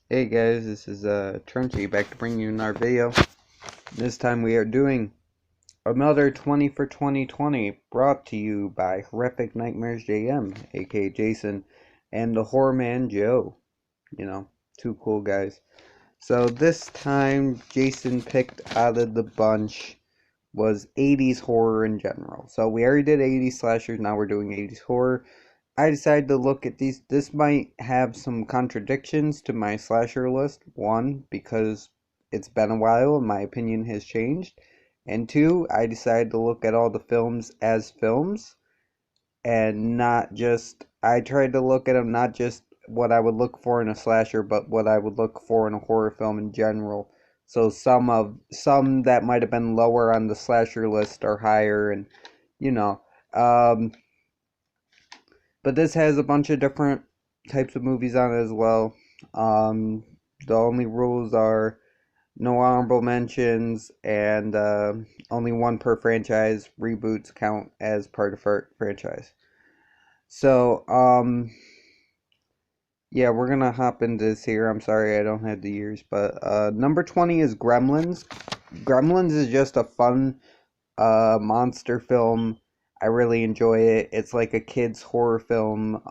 Hey guys, this is Trunchy back to bring you another video. This time we are doing another 20 for 2020 brought to you by Horrific Nightmares JM, aka Jason, and the Horror Man Joe. You know, two cool guys. So this time Jason picked out of the bunch was 80s horror in general. So we already did 80s slashers, now we're doing 80s horror. I decided to look at these. This might have some contradictions to my slasher list. One, because it's been a while and my opinion has changed. And two, I decided to look at all the films as films and not just. I tried to look at them not just what I would look for in a slasher, but what I would look for in a horror film in general. So some that might have been lower on the slasher list are higher, and you know. Um, but this has a bunch of different types of movies on it as well. Um, the only rules are no honorable mentions and only one per franchise. Reboots count as part of franchise. So, yeah, we're gonna hop into this here. I'm sorry I don't have the years, but number 20 is Gremlins. Gremlins is just a fun monster film. I really enjoy it. It's like a kid's horror film.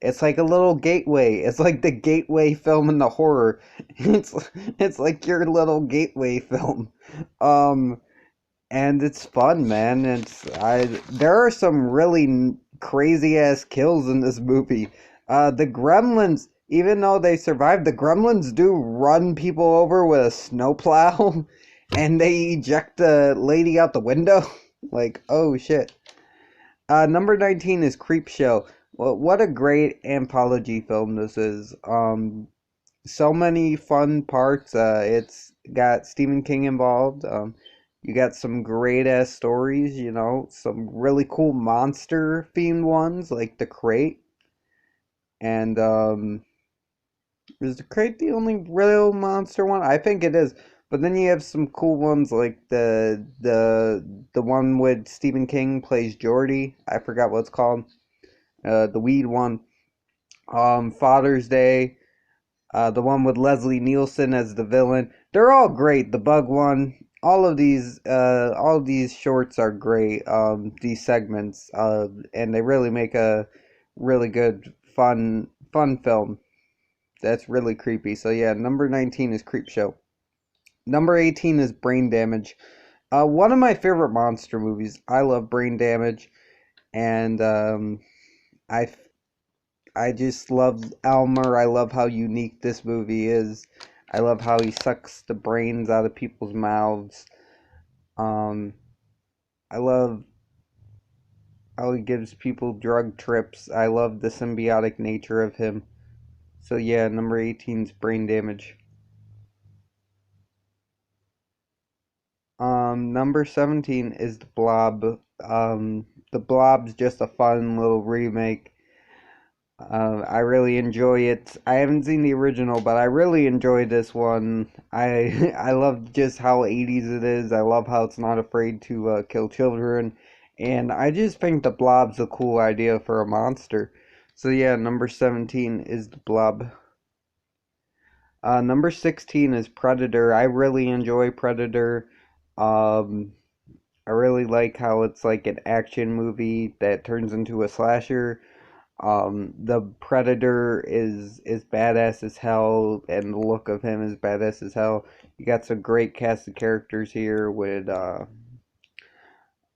It's like a little gateway. It's like the gateway film in the horror. It's it's like your little gateway film. Um, and it's fun, man. There are some really crazy ass kills in this movie. The Gremlins, even though they survive, the Gremlins do run people over with a snowplow, and they eject the lady out the window. Like, oh shit. Number 19 is Creepshow. Well, what a great anthology film this is. So many fun parts. It's got Stephen King involved. You got some great ass stories, some really cool monster themed ones like The Crate. And is The Crate the only real monster one? I think it is. But then you have some cool ones like the one with Stephen King plays Geordie. I forgot what it's called. The weed one. Father's Day. The one with Leslie Nielsen as the villain. They're all great. The bug one. All of these shorts are great. These segments, and they really make a really good, fun film. That's really creepy. So yeah, number 19 is Creepshow. Number 18 is Brain Damage. One of my favorite monster movies. I love Brain Damage, and I I just love Elmer. I love how unique this movie is. I love how he sucks the brains out of people's mouths. Um, I love how he gives people drug trips. I love the symbiotic nature of him. So yeah, number 18 is Brain Damage. Number 17 is The Blob. The Blob's just a fun little remake. I really enjoy it. I haven't seen the original, but I really enjoy this one. I love just how 80s it is. I love how it's not afraid to kill children. And I just think the Blob's a cool idea for a monster. So yeah, number 17 is the Blob. Number 16 is Predator. I really enjoy Predator. Um, I really like how it's like an action movie that turns into a slasher. The Predator is badass as hell, and the look of him is badass as hell. You got some great cast of characters here with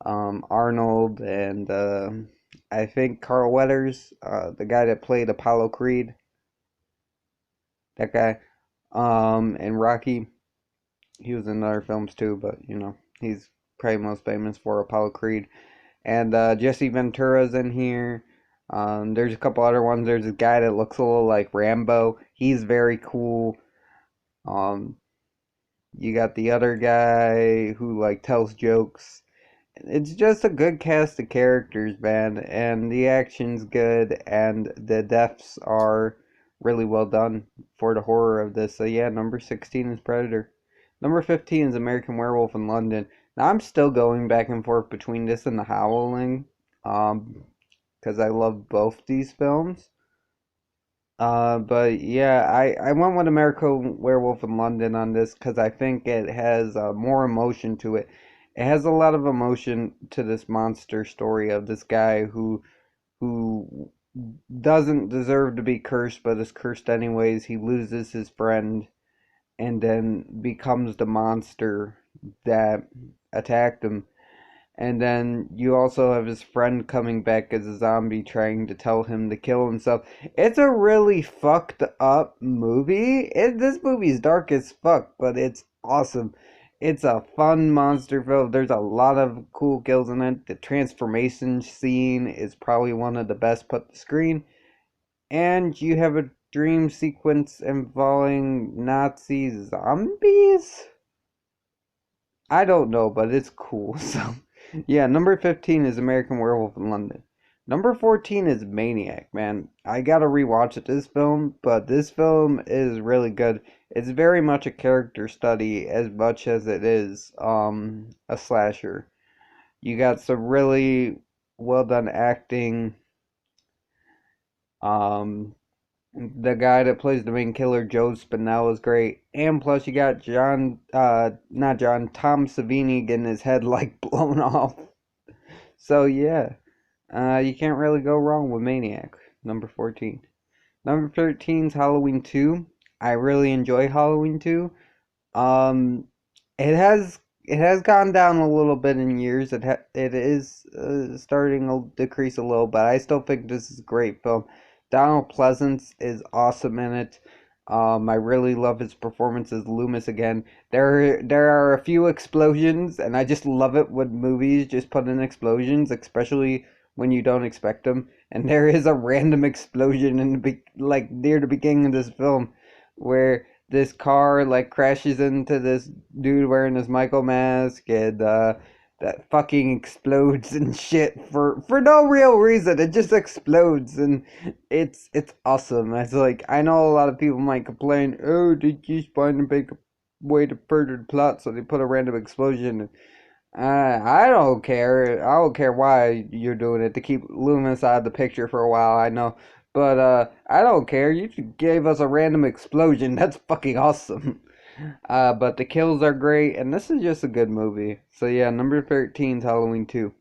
Arnold and I think Carl Weathers, the guy that played Apollo Creed, that guy, and Rocky. He was in other films too, but he's probably most famous for Apollo Creed. And Jesse Ventura's in here. There's a couple other ones. There's a guy that looks a little like Rambo. He's very cool. Um, you got the other guy who like tells jokes. It's just a good cast of characters, man, and the action's good, and the deaths are really well done for the horror of this. So yeah, number 16 is Predator. Number 15 is American Werewolf in London. Now I'm still going back and forth between this and The Howling, um, because I love both these films. But yeah, I went with American Werewolf in London on this because I think it has more emotion to it. It has a lot of emotion to this monster story of this guy who doesn't deserve to be cursed, but is cursed anyways. He loses his friend and then becomes the monster that attacked him. And then you also have his friend coming back as a zombie trying to tell him to kill himself. It's a really fucked up movie. This movie's dark as fuck, but it's awesome. It's a fun monster film. There's a lot of cool kills in it. The transformation scene is probably one of the best put to screen. And you have a dream sequence involving Nazi zombies? I don't know, but it's cool. So, yeah, number 15 is American Werewolf in London. Number 14 is Maniac, man. I gotta rewatch this film, but this film is really good. It's very much a character study as much as it is a slasher. You got some really well done acting. Um the guy that plays the main killer, Joe Spinell, is great. And plus, you got not John, Tom Savini getting his head like blown off. So yeah, you can't really go wrong with Maniac, number 14. Number 13 is Halloween 2. I really enjoy Halloween 2. Um, it has gone down a little bit in years. It is starting to decrease a little, but I still think this is a great film. Donald Pleasance is awesome in it. I really love his performance as Loomis again. There are a few explosions, and I just love it when movies just put in explosions, especially when you don't expect them. And there is a random explosion in like near the beginning of this film, where this car like crashes into this dude wearing this Michael mask, and that fucking explodes and shit for no real reason. It just explodes, and it's awesome. It's like, I know a lot of people might complain, oh, they just find a big way to further the plot, so they put a random explosion. I don't care. I don't care why you're doing it to keep Loomis out of the picture for a while. I know, but I don't care. You just gave us a random explosion. That's fucking awesome. But the kills are great, and this is just a good movie. So yeah, number 13 is Halloween 2.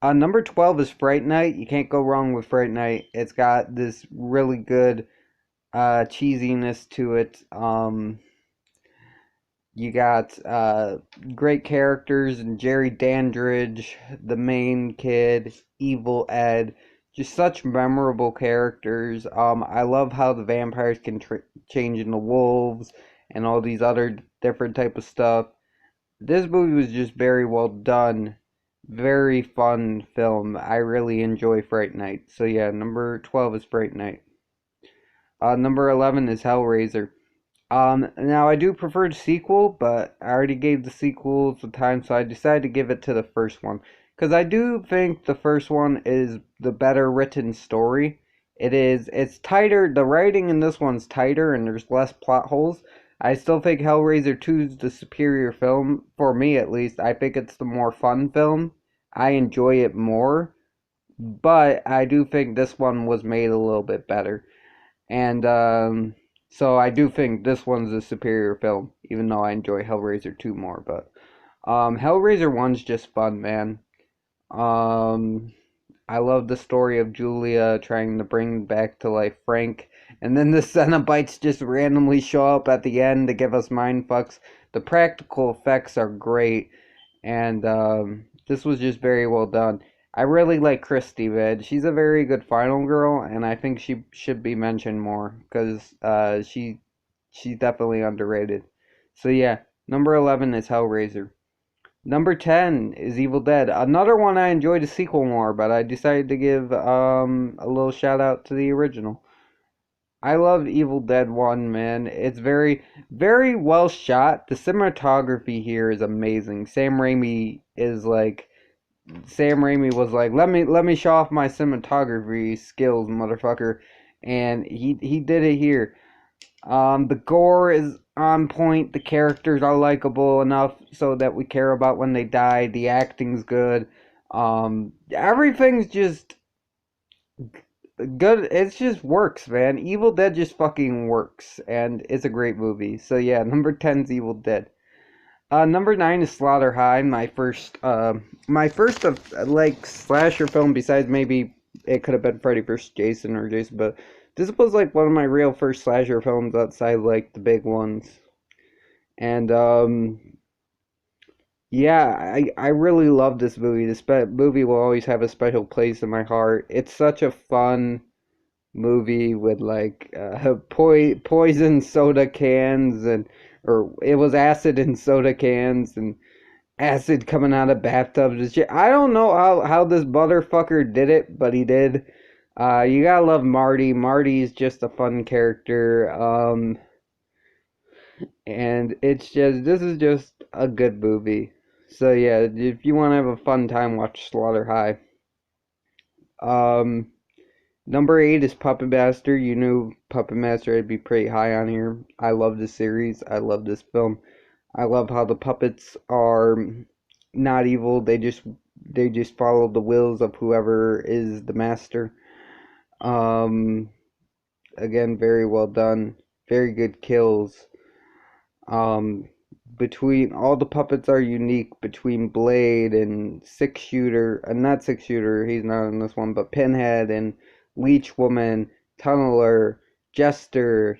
Number 12 is Fright Night. You can't go wrong with Fright Night. It's got this really good cheesiness to it. You got great characters and Jerry Dandridge, the main kid, Evil Ed, just such memorable characters. I love how the vampires can change into wolves and all these other different type of stuff. This movie was just very well done, very fun film. I really enjoy Fright Night. So yeah, number 12 is Fright Night. Number 11 is Hellraiser. Now I do prefer the sequel, but I already gave the sequel some time, so I decided to give it to the first one. Because I do think the first one is the better written story. It's tighter, the writing in this one's tighter, and there's less plot holes. I still think Hellraiser 2 is the superior film, for me at least. I think it's the more fun film. I enjoy it more, but I do think this one was made a little bit better. And so I do think this one's a superior film, even though I enjoy Hellraiser 2 more. But Hellraiser 1's just fun, man. Um, I love the story of Julia trying to bring back to life Frank. And then the Cenobites just randomly show up at the end to give us mind fucks. The practical effects are great. And this was just very well done. I really like Christy, man. She's a very good final girl, and I think she should be mentioned more because she's definitely underrated. So yeah, number 11 is Hellraiser. Number 10 is Evil Dead. Another one I enjoyed the sequel more, but I decided to give a little shout out to the original. I love Evil Dead 1, man. It's very well shot. The cinematography here is amazing. Sam Raimi was like, let me show off my cinematography skills, motherfucker, and he did it here. The gore is on point. The characters are likable enough so that we care about when they die. The acting's good. Everything's just good. It just works, man. Evil Dead just fucking works, and it's a great movie. So yeah, number 10's Evil Dead. Number 9 is Slaughter High. My first of like slasher film. Besides, maybe it could have been Freddy vs. Jason or Jason, but this was like one of my real first slasher films outside like the big ones. And yeah, I really love this movie. Movie will always have a special place in my heart. It's such a fun movie with like poison soda cans and or it was acid in soda cans and acid coming out of bathtubs and shit. I don't know how this motherfucker did it, but he did. You gotta love Marty. Marty's just a fun character. And it's just this is just a good movie. So yeah, if you want to have a fun time, watch Slaughter High. Um, Number 8 is Puppet Master. You knew Puppet Master would be pretty high on here. I love this series. I love this film. I love how the puppets are not evil. They just follow the wills of whoever is the master. Um, Again, very well done. Very good kills. Um, between all the puppets are unique between Blade and Six Shooter, not Six Shooter, he's not in this one, but Pinhead and Leech Woman, Tunneler, Jester,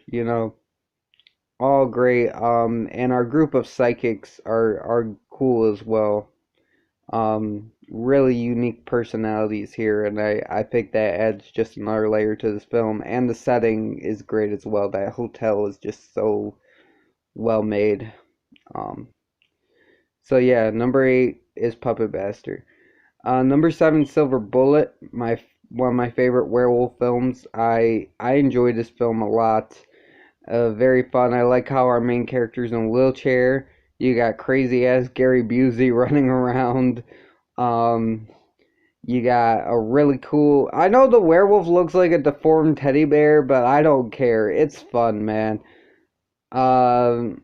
all great. And our group of psychics are cool as well. Really unique personalities here, and I think that adds just another layer to this film. And the setting is great as well. That hotel is just so well made. Um, so yeah, number 8 is Puppet Master. Number 7, Silver Bullet, my one of my favorite werewolf films. I enjoy this film a lot. Very fun. I like how our main character's in a wheelchair. You got crazy ass Gary Busey running around. Um, you got a really cool. I know the werewolf looks like a deformed teddy bear, but I don't care. It's fun, man. Um,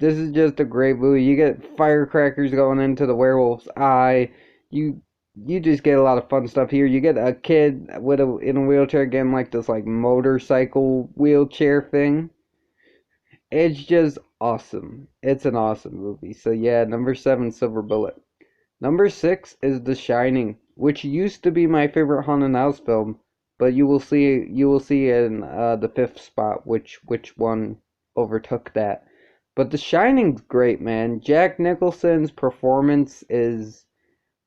this is just a great movie. You get firecrackers going into the werewolf's eye. You you just get a lot of fun stuff here. You get a kid with a in a wheelchair getting like this like motorcycle wheelchair thing. It's just awesome. It's an awesome movie. So yeah, number 7, Silver Bullet. Number 6 is The Shining, which used to be my favorite haunted house film, but you will see in the fifth spot which one overtook that. But The Shining's great, man. Jack Nicholson's performance is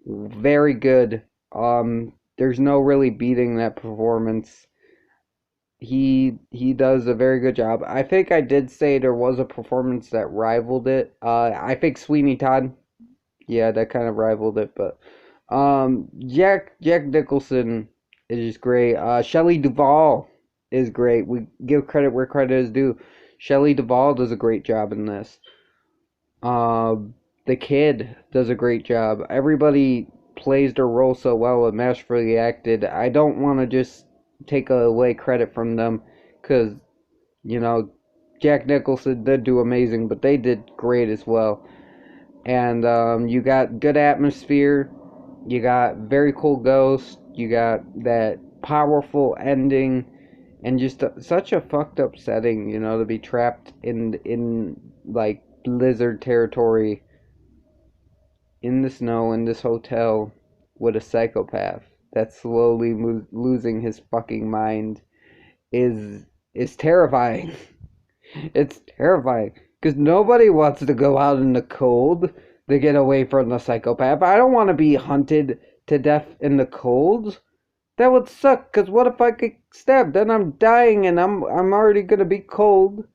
very good. There's no really beating that performance. He does a very good job. I think I did say there was a performance that rivaled it. I think Sweeney Todd, yeah, that kind of rivaled it, but Jack Nicholson is just great. Shelley Duvall is great. We give credit where credit is due. Shelley Duvall does a great job in this. The kid does a great job. Everybody plays their role so well and masterfully acted. I don't want to just take away credit from them because, you know, Jack Nicholson did do amazing, but they did great as well. And you got good atmosphere. You got very cool ghosts. You got that powerful ending, and just such a fucked up setting. To be trapped in like blizzard territory in the snow in this hotel with a psychopath that's slowly losing his fucking mind is is terrifying. It's terrifying because nobody wants to go out in the cold to get away from the psychopath. I don't want to be hunted to death in the cold. That would suck. Cause what if I get stabbed? Then I'm dying and I'm already gonna be cold.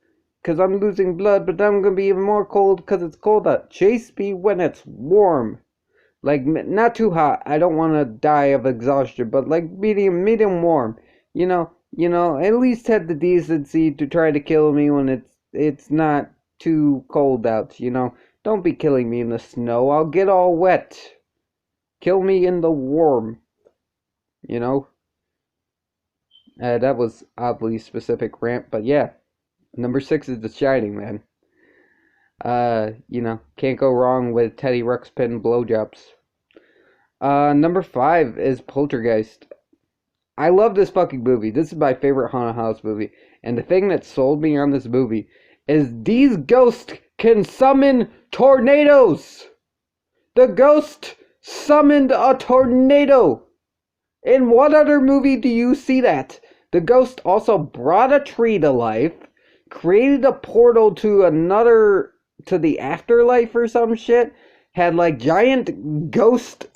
Cause I'm losing blood, but then I'm gonna be even more cold. Cause it's cold out. Chase me when it's warm. Like not too hot. I don't want to die of exhaustion, but like medium warm. At least have the decency to try to kill me when it's not too cold out. Don't be killing me in the snow. I'll get all wet. Kill me in the warm. You know. That was oddly specific rant, but yeah. Number 6 is The Shining, man. Can't go wrong with Teddy Ruxpin blowjobs. Number 5 is Poltergeist. I love this fucking movie. This is my favorite haunted house movie. And the thing that sold me on this movie is these ghosts can summon tornadoes. The ghost summoned a tornado. In what other movie do you see that? The ghost also brought a tree to life, created a portal to to the afterlife or some shit, had like giant ghost,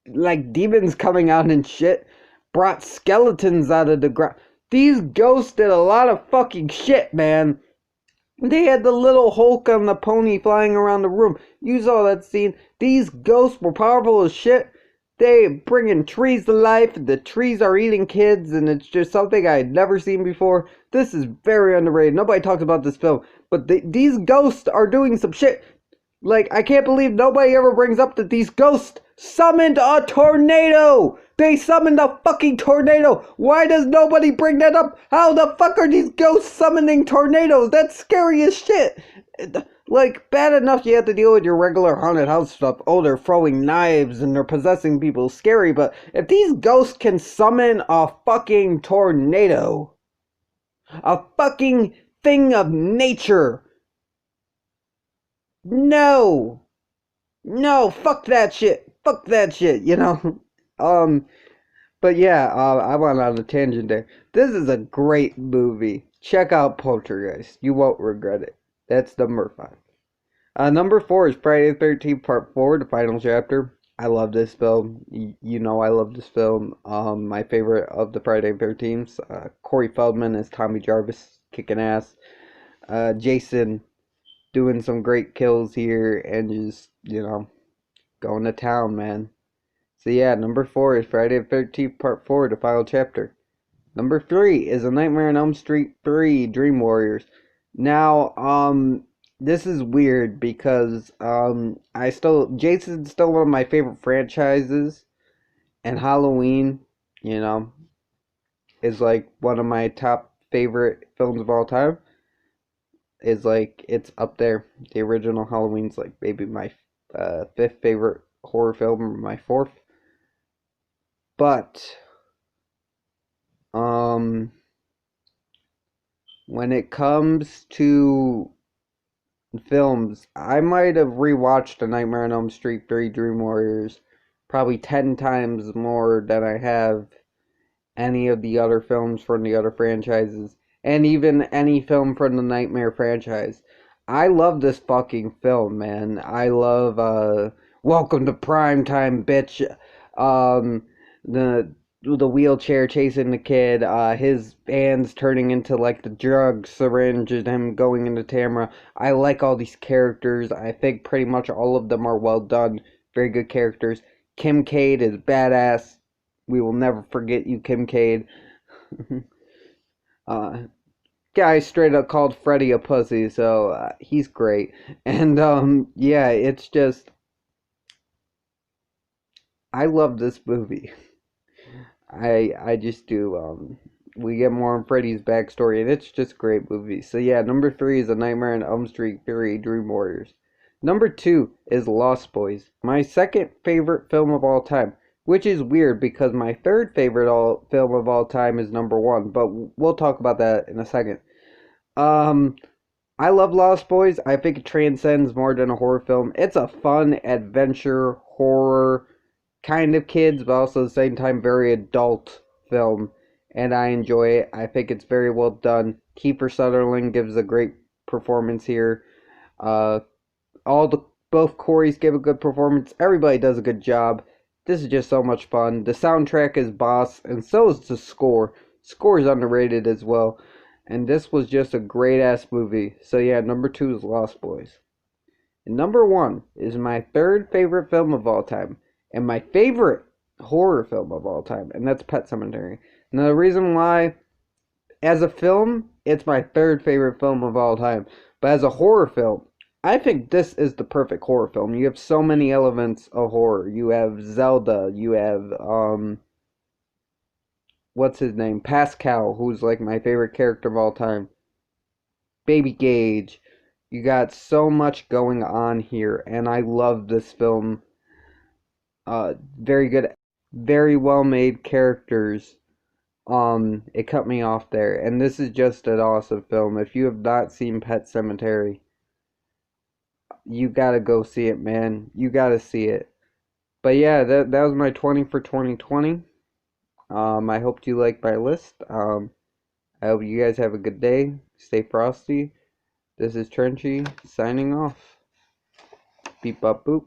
like demons coming out and shit, brought skeletons out of the ground. These ghosts did a lot of fucking shit, man. They had the little Hulk on the pony flying around the room. You saw that scene. These ghosts were powerful as shit. They bringing trees to life. The trees are eating kids, and it's just something I had never seen before. This is very underrated. Nobody talks about this film, but these ghosts are doing some shit. Like, I can't believe nobody ever brings up that these ghosts summoned a tornado! They summoned a fucking tornado! Why does nobody bring that up? How the fuck are these ghosts summoning tornadoes? That's scary as shit! Like, bad enough you have to deal with your regular haunted house stuff. Oh, they're throwing knives and they're possessing people. Scary, but if these ghosts can summon a fucking tornado, a fucking thing of nature, no! No, fuck that shit. Fuck that shit, you know? Um, but yeah, I went on a tangent there. This is a great movie. Check out Poltergeist. You won't regret it. That's number 5. Number 4 is Friday the 13th Part 4, the final chapter. I love this film. You know I love this film. My favorite of the Friday the 13th. Corey Feldman as Tommy Jarvis, kicking ass. Jason doing some great kills here and just, going to town, man. So yeah, number 4 is Friday the 13th Part 4, the final chapter. Number 3 is A Nightmare on Elm Street 3, Dream Warriors. Now, this is weird because, Jason's still one of my favorite franchises, and Halloween, is like one of my top favorite films of all time. Is like, it's up there. The original Halloween's like maybe my 5th favorite horror film, or my 4th. But, when it comes to films, I might have rewatched A Nightmare on Elm Street 3 Dream Warriors probably 10 times more than I have any of the other films from the other franchises, and even any film from the Nightmare franchise. I love this fucking film, man. I love, Welcome to Primetime, bitch. The wheelchair chasing the kid, his hands turning into like the drug syringe and him going into Tamara. I like all these characters. I think pretty much all of them are well done. Very good characters. Kim Cade is badass. We will never forget you, Kim Cade. Guy straight up called Freddy a pussy, so he's great. And yeah, it's just, I love this movie. I just do. We get more on Freddy's backstory, and it's just a great movie. So yeah, number 3 is A Nightmare on Elm Street 3, Dream Warriors. Number 2 is Lost Boys, my second favorite film of all time, which is weird because my third favorite film of all time is number 1, but we'll talk about that in a second. I love Lost Boys. I think it transcends more than a horror film. It's a fun adventure horror kind of kids, but also at the same time very adult film, and I enjoy it. I think it's very well done. Kiefer Sutherland gives a great performance here. Uh, both Corys give a good performance. Everybody does a good job. This is just so much fun. The soundtrack is boss, and so is the score. Score is underrated as well, and this was just a great ass movie. So yeah, number 2 is Lost Boys. And number 1 is my third favorite film of all time, and my favorite horror film of all time, and that's Pet Sematary. Now, the reason why, as a film, it's my third favorite film of all time, but as a horror film, I think this is the perfect horror film. You have so many elements of horror. You have Zelda, you have, what's his name? Pascal, who's like my favorite character of all time. Baby Gage. You got so much going on here, and I love this film. Very good. very well made characters. It cut me off there. And this is just an awesome film. If you have not seen Pet Sematary, you gotta go see it, man. You gotta see it. But yeah, that was my 20 for 2020. I hope you like my list. I hope you guys have a good day. Stay frosty. This is Trenchy signing off. Beep up boop.